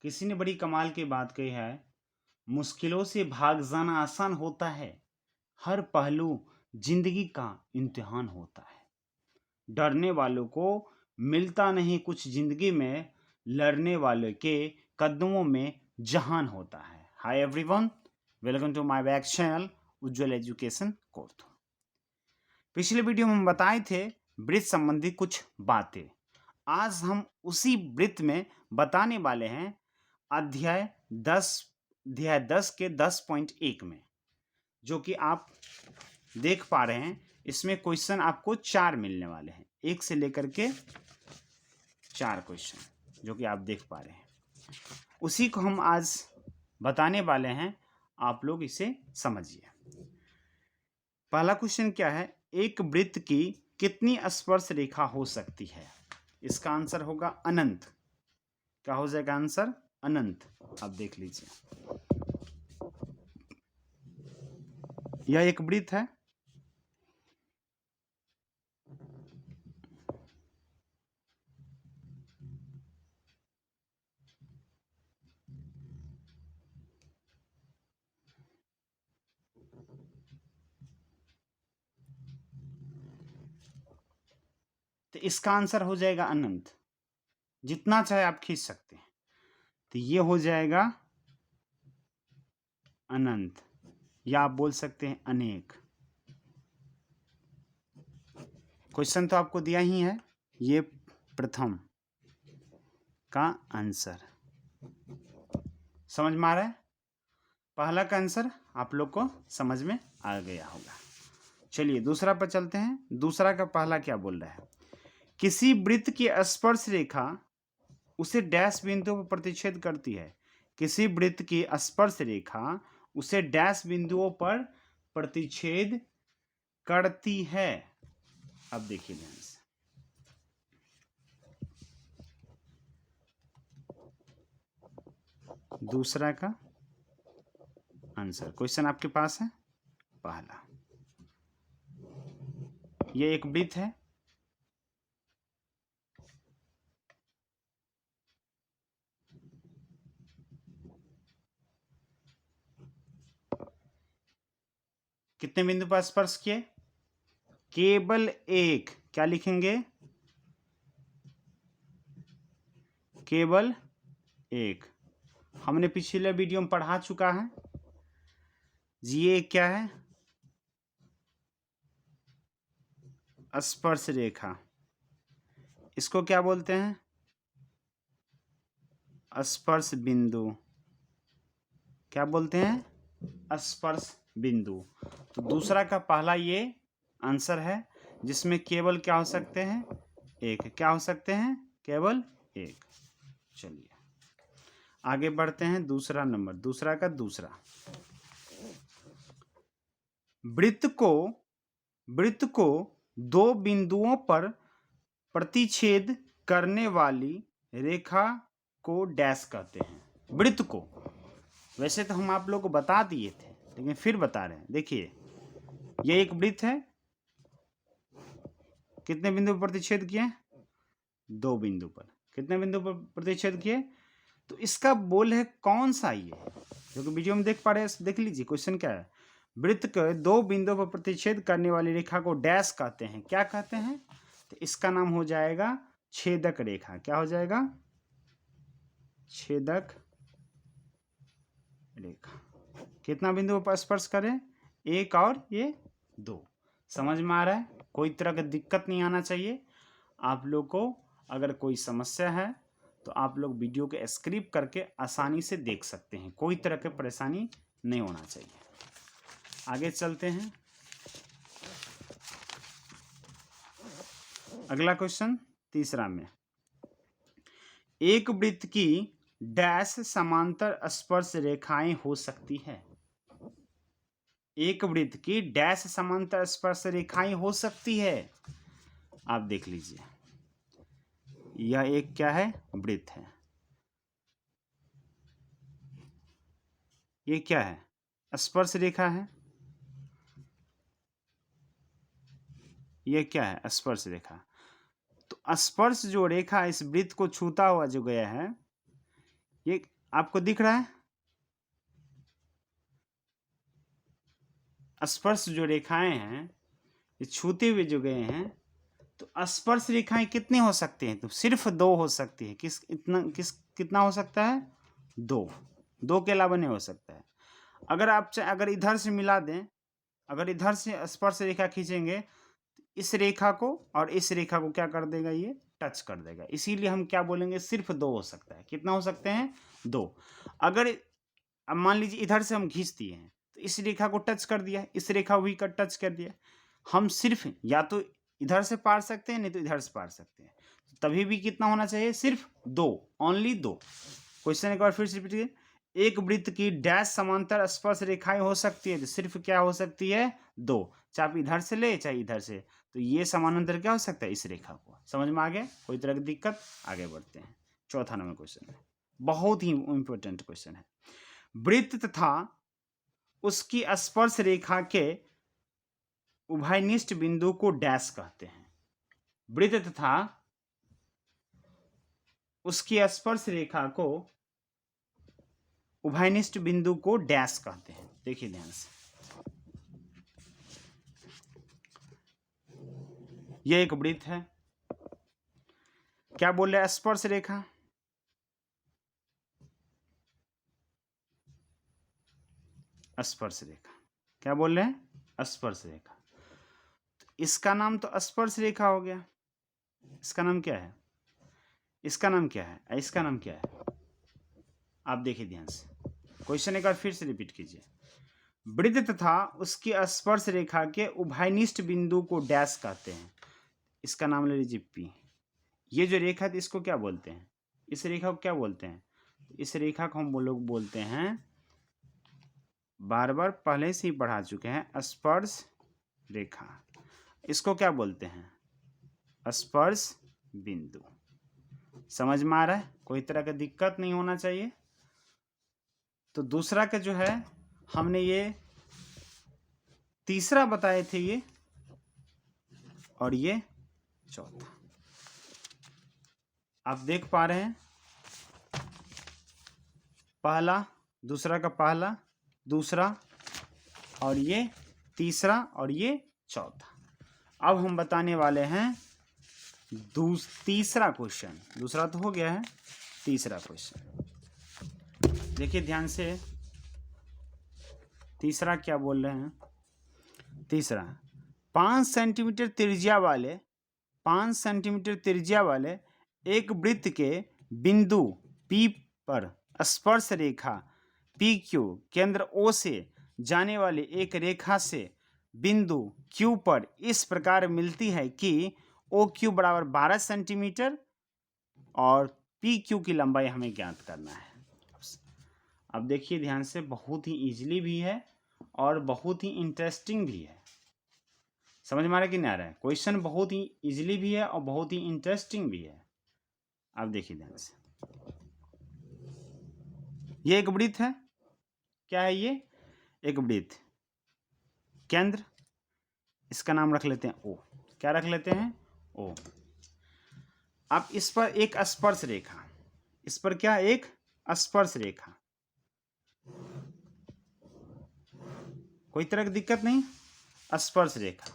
किसी ने बड़ी कमाल की बात कही है, मुश्किलों से भाग जाना आसान होता है, हर पहलू जिंदगी का इम्तिहान होता है। डरने वालों को मिलता नहीं कुछ जिंदगी में, लड़ने वाले के कदमों में जहान होता है। Hi everyone, welcome to my back channel Ujjwal education course. पिछले वीडियो में हम बताए थे वृत्त संबंधी कुछ बातें। आज हम उसी वृत्त में बताने वाले हैं अध्याय 10 के 10.1 में, जो कि आप देख पा रहे हैं। इसमें क्वेश्चन आपको 4 मिलने वाले हैं, 1 से लेकर के 4 क्वेश्चन जो कि आप देख पा रहे हैं, उसी को हम आज बताने वाले हैं। आप लोग इसे समझिए। पहला क्वेश्चन क्या है, एक वृत्त की कितनी स्पर्श रेखा हो सकती है? इसका आंसर होगा अनंत। क्या हो जाएगा आंसर? अनंत। आप देख लीजिए, यह एक वृत्त है। तो इसका आंसर हो जाएगा अनंत। जितना चाहे आप खींच सकते हैं, तो ये हो जाएगा अनंत, या आप बोल सकते हैं अनेक। क्वेश्चन तो आपको दिया ही है, ये प्रथम का आंसर समझ में आ रहा है। पहला का आंसर आप लोग को समझ में आ गया होगा। चलिए दूसरा पर चलते हैं। दूसरा का पहला क्या बोल रहा है, किसी वृत्त की स्पर्श रेखा उसे डैश बिंदु पर प्रतिच्छेद करती है। किसी वृत्त की स्पर्श रेखा उसे डैश बिंदुओं पर प्रतिच्छेद करती है। अब देखिए ध्यान से, दूसरा का आंसर क्वेश्चन आपके पास है। पहला, ये एक वृत्त है, कितने बिंदु पर स्पर्श किए? केवल एक। क्या लिखेंगे? केवल एक। हमने पिछले वीडियो में पढ़ा चुका है जी। ये क्या है? स्पर्श रेखा। इसको क्या बोलते हैं? स्पर्श बिंदु। क्या बोलते हैं? स्पर्श बिंदु। तो दूसरा का पहला ये आंसर है, जिसमें केवल क्या हो सकते हैं? एक। क्या हो सकते हैं? केवल एक। चलिए आगे बढ़ते हैं। दूसरा नंबर, दूसरा का दूसरा, वृत्त को दो बिंदुओं पर प्रतिच्छेद करने वाली रेखा को डैश कहते हैं। वृत्त को वैसे तो हम आप लोग को बता दिए थे, लेकिन फिर बता रहे हैं। देखिए, ये एक वृत्त है, कितने बिंदु पर प्रतिच्छेद किए? 2 बिंदु पर। कितने बिंदु पर प्रतिच्छेद किए? तो इसका बोल है कौन सा? ये जो कि वीडियो में देख पा रहे हैं, देख लीजिए क्वेश्चन क्या है। वृत्त के 2 बिंदुओं पर प्रतिच्छेद करने वाली रेखा को डैश कहते हैं। क्या कहते हैं? तो इसका नाम हो जाएगा छेदक रेखा। क्या हो जाएगा? छेदक रेखा। कितना बिंदु पर स्पर्श करें? एक और ये 2। समझ में आ रहा है? कोई तरह की दिक्कत नहीं आना चाहिए। आप लोग को अगर कोई समस्या है तो आप लोग वीडियो के स्क्रिप करके आसानी से देख सकते हैं। कोई तरह की परेशानी नहीं होना चाहिए। आगे चलते हैं। अगला क्वेश्चन, तीसरा में, एक वृत्त की डैश समांतर स्पर्श रेखाएं हो सकती है। एक वृत्त की डैश समांतर स्पर्श रेखाएं हो सकती है। आप देख लीजिए, यह एक क्या है? वृत्त है। ये क्या है? स्पर्श रेखा है। ये क्या है? स्पर्श रेखा। तो स्पर्श जो रेखा इस वृत्त को छूता हुआ जो गया है, ये आपको दिख रहा है, स्पर्श जो रेखाएं हैं ये छूते हुए जो गए हैं, तो स्पर्श रेखाएं कितने हो सकते हैं? तो सिर्फ 2 हो सकती है। कितना हो सकता है? 2 के अलावा नहीं हो सकता है। अगर इधर से मिला दें, अगर इधर से स्पर्श रेखा खींचेंगे, इस रेखा को और इस रेखा को क्या कर देगा? ये टच कर देगा। इसीलिए हम क्या बोलेंगे? सिर्फ 2 हो सकता है। कितना हो सकते हैं? 2। अगर अब मान लीजिए इधर से हम खींच दिए हैं, तो इस रेखा को टच कर दिया, इस रेखा को भी टच कर दिया, हम सिर्फ या तो इधर से पार सकते हैं, नहीं तो इधर से पार सकते हैं। तो तभी भी कितना होना चाहिए? सिर्फ 2, ओनली 2। क्वेश्चन एक बार फिर से रिपीट कीजिए। एक वृत्त की डैश समांतर स्पर्श रेखाएं हो सकती है, तो सिर्फ क्या हो सकती है? 2। चाहे आप इधर से ले चाहे इधर से, तो ये समानांतर क्या हो सकता है? इस रेखा को। समझ में आ गया? कोई तरह की दिक्कत? आगे बढ़ते हैं। चौथा नंबर क्वेश्चन है, बहुत ही इंपॉर्टेंट क्वेश्चन है। वृत्त तथा उसकी स्पर्श रेखा के उभयनिष्ठ बिंदु को डैश कहते हैं। वृत्त तथा उसकी स्पर्श रेखा को उभयनिष्ठ बिंदु को डैश कहते हैं। देखिए ध्यान से, यह एक वृत्त है। क्या बोल रहे हैं? स्पर्श रेखा। स्पर्श रेखा क्या बोल रहे हैं? स्पर्श रेखा। तो इसका नाम तो स्पर्श रेखा हो गया। इसका नाम क्या है? इसका नाम क्या है? इसका नाम क्या है? आप देखिए ध्यान से, क्वेश्चन एक बार फिर से रिपीट कीजिए। वृत्त तथा उसकी स्पर्श रेखा के उभयनिष्ठ बिंदु को डैश कहते हैं। इसका नाम ले लीजिए पी। ये जो रेखा है इसको क्या बोलते हैं? इस रेखा को क्या बोलते हैं? इस रेखा को हम लोग बोलते हैं, बार बार पहले से ही पढ़ा चुके हैं, स्पर्श रेखा। इसको क्या बोलते हैं? स्पर्श बिंदु। समझ में आ रहा है? कोई तरह का दिक्कत नहीं होना चाहिए। तो दूसरा का जो है, हमने ये तीसरा बताए थे ये, और ये चौथा। आप देख पा रहे हैं, पहला, दूसरा का पहला, दूसरा, और ये तीसरा, और ये चौथा। अब हम बताने वाले हैं तीसरा क्वेश्चन। दूसरा तो हो गया है, तीसरा क्वेश्चन देखिए ध्यान से। तीसरा क्या बोल रहे हैं? तीसरा, 5 सेंटीमीटर त्रिज्या वाले एक वृत्त के बिंदु P पर स्पर्श रेखा PQ केंद्र O से जाने वाली एक रेखा से बिंदु Q पर इस प्रकार मिलती है कि OQ बराबर 12 सेंटीमीटर और PQ की लंबाई हमें ज्ञात करना है। अब देखिए ध्यान से, बहुत ही इजीली भी है और बहुत ही इंटरेस्टिंग भी है। समझ में आ रहा है कि नहीं आ रहा है? क्वेश्चन बहुत ही इजीली भी है और बहुत ही इंटरेस्टिंग भी है। अब देखिए ध्यान से, ये एक वृत्त है। क्या है ये? एक वृत्त। केंद्र, इसका नाम रख लेते हैं O। क्या रख लेते हैं? O। अब इस पर एक स्पर्श रेखा, इस पर क्या? एक स्पर्श रेखा। कोई तरह की दिक्कत नहीं? स्पर्श रेखा।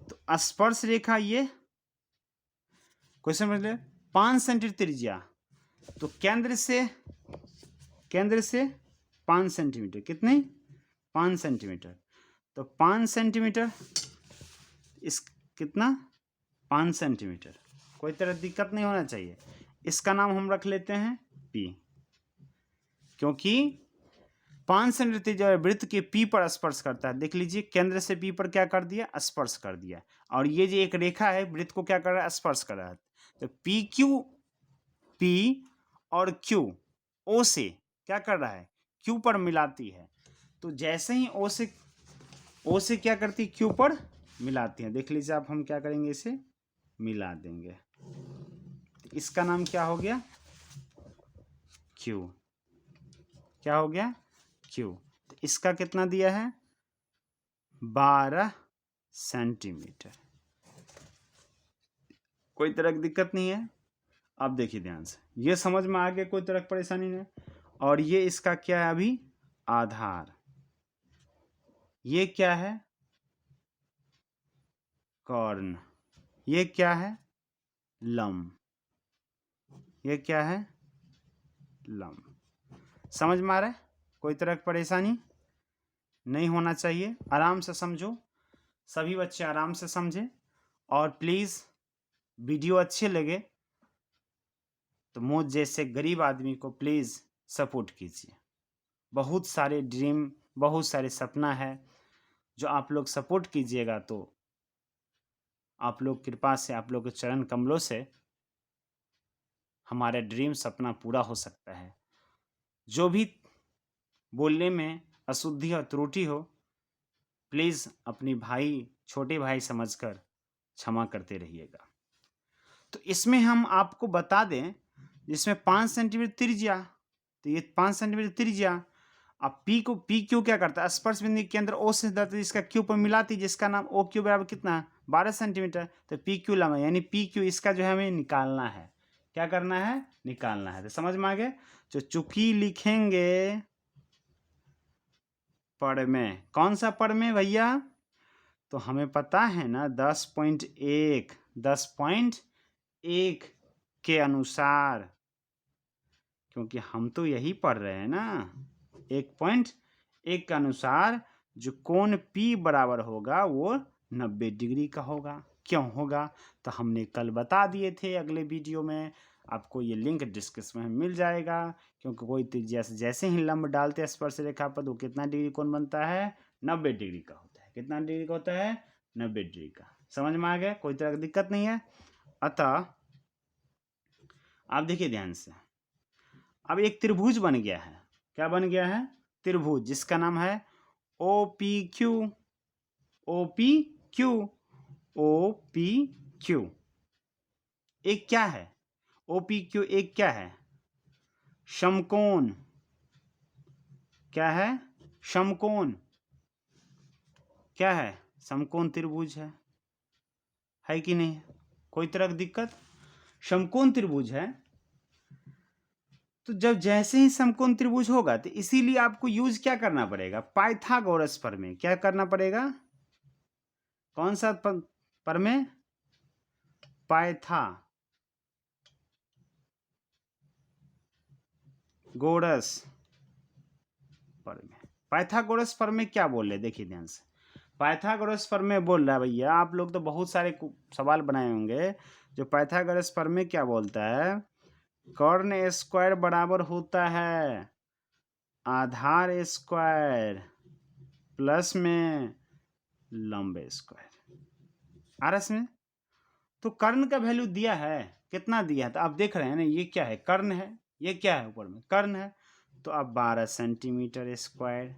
तो स्पर्श रेखा ये क्वेश्चन में 5 सेंटीमीटर त्रिज्या, तो केंद्र से 5 सेंटीमीटर। कितने? 5 सेंटीमीटर। तो 5 सेंटीमीटर, इस कितना? 5 सेंटीमीटर। कोई तरह दिक्कत नहीं होना चाहिए। इसका नाम हम रख लेते हैं P, क्योंकि 5 सेंटीमीटर त्रिज्या वृत्त के P पर स्पर्श करता है। देख लीजिए, केंद्र से P पर क्या कर दिया? स्पर्श कर दिया। और ये जो एक रेखा है वृत्त को क्या कर रहा है? स्पर्श कर रहा है। तो P और Q O से क्या कर रहा है? Q पर मिलाती है। तो जैसे ही O से क्या करती है? Q पर मिलाती है। देख लीजिए आप, हम क्या करेंगे? इसे मिला देंगे। इसका नाम क्या हो गया? Q। क्या हो गया? Q। तो इसका कितना दिया है? 12 सेंटीमीटर। कोई तरह की दिक्कत नहीं है। अब देखिए ध्यान से, ये समझ में आ गया, कोई तरह की परेशानी नहीं। और ये इसका क्या है अभी, आधार। ये क्या है, कर्ण। ये क्या है, लंब। ये क्या है, लंब। समझ में आ रहा है, कोई तरह की परेशानी नहीं होना चाहिए। आराम से समझो, सभी बच्चे आराम से समझें। और प्लीज़ वीडियो अच्छे लगे तो मुझ जैसे गरीब आदमी को प्लीज़ सपोर्ट कीजिए। बहुत सारे ड्रीम, बहुत सारे सपना है जो आप लोग सपोर्ट कीजिएगा तो आप लोग कृपा से, आप लोग के चरण कमलों से हमारा ड्रीम सपना पूरा हो सकता है। जो भी बोलने में अशुद्धि और त्रुटि हो, प्लीज़ अपनी भाई, छोटे भाई समझकर क्षमा करते रहिएगा। तो इसमें हम आपको बता दें, जिसमें 5 सेंटीमीटर त्रिज्या, तो ये 5 सेंटीमीटर त्रिज्या। अब पी को, पी क्यू क्या करता है, स्पर्श बिंदु के अंदर ओ से धरती इसका क्यू पर मिलाती, जिसका नाम ओ क्यू बराबर कितना, 12 सेंटीमीटर। तो पी क्यू लंबा, यानी पी क्यू इसका जो है हमें निकालना है। क्या करना है, निकालना है। तो समझ में आ गया। जो चूंकि लिखेंगे पढ़ में, कौन सा पढ़ में भैया, तो हमें पता है ना 10.1, 10.1 के अनुसार, क्योंकि हम तो यही पढ़ रहे हैं ना, 1.1 के अनुसार जो कोण P बराबर होगा वो 90 डिग्री का होगा। क्यों होगा, तो हमने कल बता दिए थे अगले वीडियो में। आपको ये लिंक डिस्क्रिप्शन में मिल जाएगा। क्योंकि कोई त्रिज्या से जैसे ही लंब डालते हैं स्पर्श रेखा पर, तो कितना डिग्री कोण बनता है, 90 डिग्री का होता है। कितना डिग्री का होता है, 90 डिग्री का। समझ में आ गया, कोई तरह की दिक्कत नहीं है। अतः आप देखिए ध्यान से, अब एक त्रिभुज बन गया है। क्या बन गया है, त्रिभुज, जिसका नाम है O P Q. O P Q, O P Q. एक क्या है, ओ पी क्यू एक क्या है, समकोण। क्या है, समकोण। क्या है, समकोण त्रिभुज है कि नहीं, कोई तरह की दिक्कत। समकोण त्रिभुज है। तो जब जैसे ही समकोण त्रिभुज होगा, तो इसीलिए आपको यूज क्या करना पड़ेगा, पाइथागोरस प्रमेय। क्या करना पड़ेगा, कौन सा प्रमेय, पाइथागोरस प्रमेय। पाइथागोरस प्रमेय क्या बोल रहे, देखिए ध्यान से। पाइथागोरस प्रमेय बोल रहा है भैया, आप लोग तो बहुत सारे सवाल बनाए होंगे। जो पाइथागोरस प्रमेय क्या बोलता है, कर्ण स्क्वायर बराबर होता है आधार स्क्वायर प्लस में लंब स्क्वायर। आरस में तो कर्ण का वैल्यू दिया है, कितना दिया है, तो आप देख रहे हैं ना, ये क्या है, कर्ण है। ये क्या है, ऊपर में कर्ण है। तो अब 12 सेंटीमीटर स्क्वायर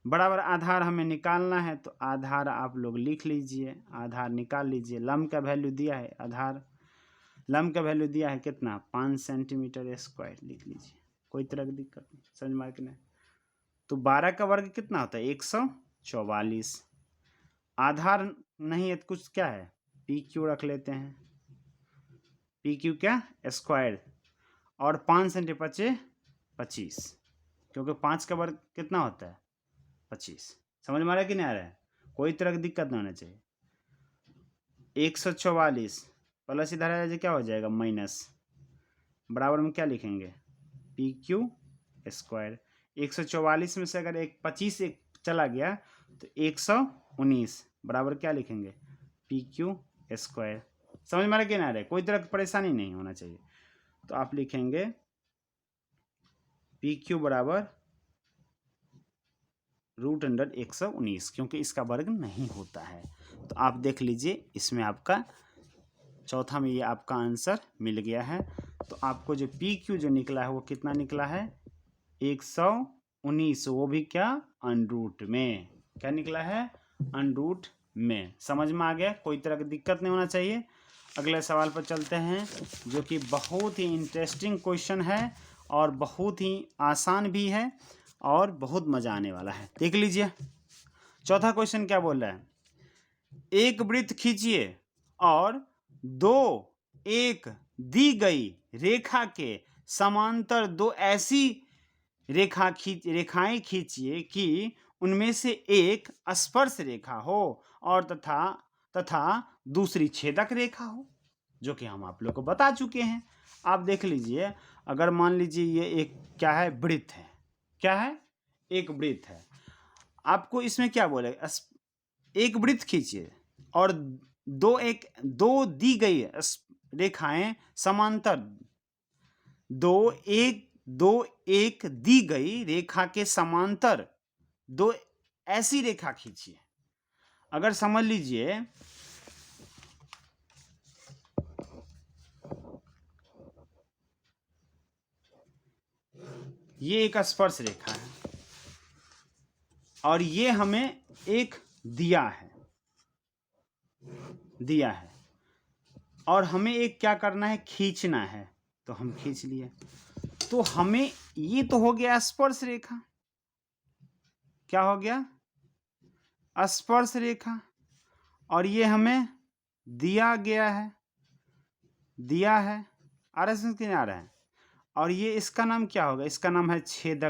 बराबर आधार हमें निकालना है। तो आधार आप लोग लिख लीजिए, आधार निकाल लीजिए। लंब का वैल्यू दिया है, आधार लंब का वैल्यू दिया है कितना, 5 सेंटीमीटर स्क्वायर लिख लीजिए। कोई तरह की दिक्कत नहीं, समझ में नहीं। तो 12 का वर्ग कितना होता है, 144। आधार नहीं है तो कुछ क्या है, पी क्यू रख लेते हैं। पी क्यू क्या, स्क्वायर, और 5 सेंटीमीटर 25, क्योंकि 5 का वर्ग कितना होता है, 25। समझ में आ रहा है कि नहीं आ रहा है, कोई तरह की दिक्कत नहीं होना चाहिए। 144 प्लस इधर आ जाए क्या हो जाएगा, माइनस, बराबर में क्या लिखेंगे, पी क्यू स्क्वायर। 144 में से अगर एक 25 एक चला गया तो 119 बराबर क्या लिखेंगे, पी क्यू स्क्वायर। समझ में आ रहा है कि ना रहे, कोई तरह की परेशानी नहीं होना चाहिए। तो आप लिखेंगे पी क्यू बराबर √119, क्योंकि इसका वर्ग नहीं होता है। तो आप देख लीजिए, इसमें आपका चौथा में ये आपका आंसर मिल गया है। तो आपको जो पी क्यू जो निकला है वो कितना निकला है, 119, वो भी क्या, अनरूट में। क्या निकला है, अनरूट में। समझ में आ गया, कोई तरह की दिक्कत नहीं होना चाहिए। अगले सवाल पर चलते हैं, जो कि बहुत ही इंटरेस्टिंग क्वेश्चन है और बहुत ही आसान भी है और बहुत मज़ा आने वाला है। देख लीजिए, चौथा क्वेश्चन क्या बोल रहा है, एक वृत्त खींचिए और 2 एक दी गई रेखा के समांतर दो ऐसी रेखाएं खींचिए कि उनमें से एक स्पर्श रेखा हो और तथा दूसरी छेदक रेखा हो, जो कि हम आप लोग को बता चुके हैं। आप देख लीजिए, अगर मान लीजिए ये एक क्या है, वृत्त है। क्या है? एक वृत्त है। आपको इसमें क्या बोले, एक वृत्त खींचिए और दो दी गई रेखाएं समांतर, दो एक दी गई रेखा के समांतर दो ऐसी रेखा खींचिए। अगर समझ लीजिए ये एक स्पर्श रेखा है और ये हमें एक दिया है और हमें एक क्या करना है, खींचना है। तो हम खींच लिए, तो हमें ये तो हो गया स्पर्श रेखा। क्या हो गया? स्पर्श रेखा। और ये हमें दिया गया है, आ रहा है कि नहीं आ रहा है? और ये इसका नाम क्या होगा? इसका नाम है छेदक